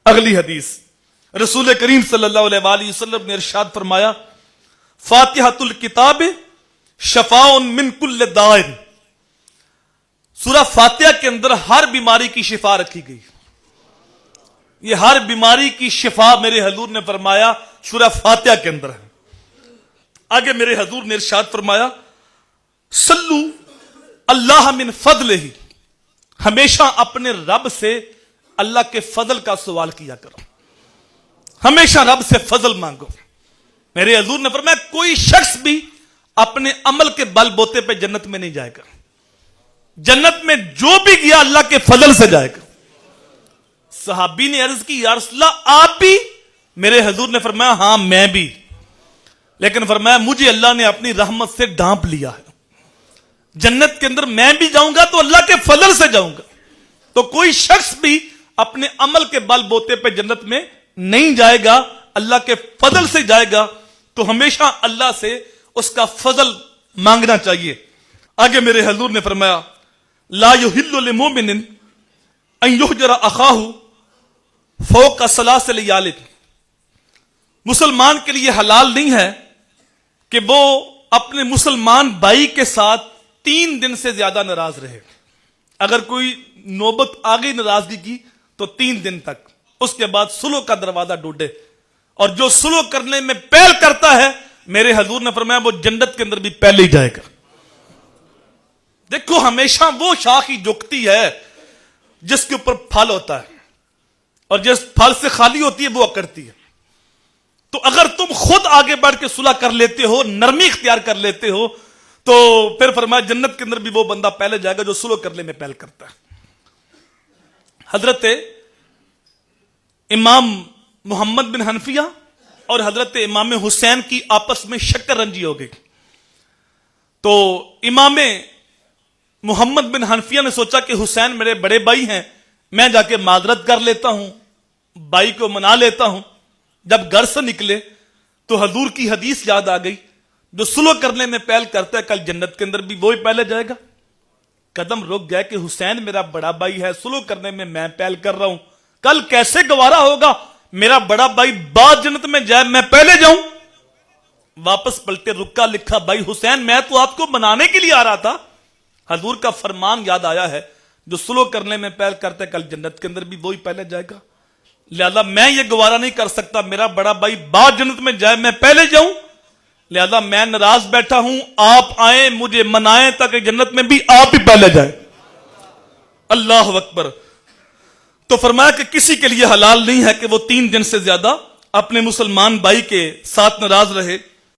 اگلی حدیث، رسول کریم صلی اللہ علیہ وآلہ وسلم نے ارشاد فرمایا، فاتحۃ الکتاب شفاء من کل داء، سورہ فاتحہ کے اندر ہر بیماری کی شفا رکھی گئی. یہ ہر بیماری کی شفا میرے حضور نے فرمایا سورہ فاتحہ کے اندر ہے. آگے میرے حضور نے ارشاد فرمایا، صلو اللہ من فضلہ، ہمیشہ اپنے رب سے اللہ کے فضل کا سوال کیا کرو، ہمیشہ رب سے فضل مانگو. میرے حضور نے فرمایا کوئی شخص بھی اپنے عمل کے بل بوتے پہ جنت میں نہیں جائے گا، جنت میں جو بھی گیا اللہ کے فضل سے جائے گا. صحابی نے عرض کی، یا رسول اللہ آپ بھی؟ میرے حضور نے فرمایا ہاں میں بھی، لیکن فرمایا مجھے اللہ نے اپنی رحمت سے ڈھانپ لیا ہے، جنت کے اندر میں بھی جاؤں گا تو اللہ کے فضل سے جاؤں گا. تو کوئی شخص بھی اپنے عمل کے بل بوتے پہ جنت میں نہیں جائے گا، اللہ کے فضل سے جائے گا. تو ہمیشہ اللہ سے اس کا فضل مانگنا چاہیے. آگے میرے حضور نے فرمایا، لا یحل للمؤمن ان یحجر اخاہ فوق ثلاث لیال، مسلمان کے لیے حلال نہیں ہے کہ وہ اپنے مسلمان بھائی کے ساتھ 3 دن سے زیادہ ناراض رہے. اگر کوئی نوبت آ گئی ناراضگی کی تو 3 دن تک، اس کے بعد صلح کا دروازہ ڈھونڈے. اور جو صلح کرنے میں پہل کرتا ہے، میرے حضور نے فرمایا وہ جنت کے اندر بھی پہلے ہی جائے گا. دیکھو ہمیشہ وہ شاخ ہی جھکتی ہے جس کے اوپر پھل ہوتا ہے، اور جس پھل سے خالی ہوتی ہے وہ اکڑتی ہے. تو اگر تم خود آگے بڑھ کے صلح کر لیتے ہو، نرمی اختیار کر لیتے ہو، تو پھر فرمایا جنت کے اندر بھی وہ بندہ پہلے جائے گا جو صلح کرنے میں پہل کرتا ہے. حضرت امام محمد بن حنفیہ اور حضرت امام حسین کی آپس میں شکر رنجی ہو گئی. تو امام محمد بن حنفیہ نے سوچا کہ حسین میرے بڑے بھائی ہیں، میں جا کے معذرت کر لیتا ہوں، بھائی کو منا لیتا ہوں. جب گھر سے نکلے تو حضور کی حدیث یاد آ گئی، جو صلح کرنے میں پہل کرتا ہے کل جنت کے اندر بھی وہی پہلے جائے گا. قدم رک گئے کہ حسین میرا بڑا بھائی ہے، صلح کرنے میں پہل کر رہا ہوں، کل کیسے گوارا ہوگا میرا بڑا بھائی بعد جنت میں جائے میں پہلے جاؤں. واپس پلٹے رکا، لکھا بھائی حسین میں تو آپ کو منانے کے لیے آ رہا تھا. حضور کا فرمان یاد آیا ہے، جو صلح کرنے میں پہل کرتا ہے کل جنت کے اندر بھی وہی پہلے جائے گا. لہذا میں یہ گوارا نہیں کر سکتا میرا بڑا بھائی بعد جنت میں جائے میں پہلے جاؤں. لہذا میں ناراض بیٹھا ہوں، آپ آئیں مجھے منائیں تاکہ جنت میں بھی آپ ہی پہلے جائیں. اللہ اکبر. تو فرمایا کہ کسی کے لیے حلال نہیں ہے کہ وہ 3 دن سے زیادہ اپنے مسلمان بھائی کے ساتھ ناراض رہے.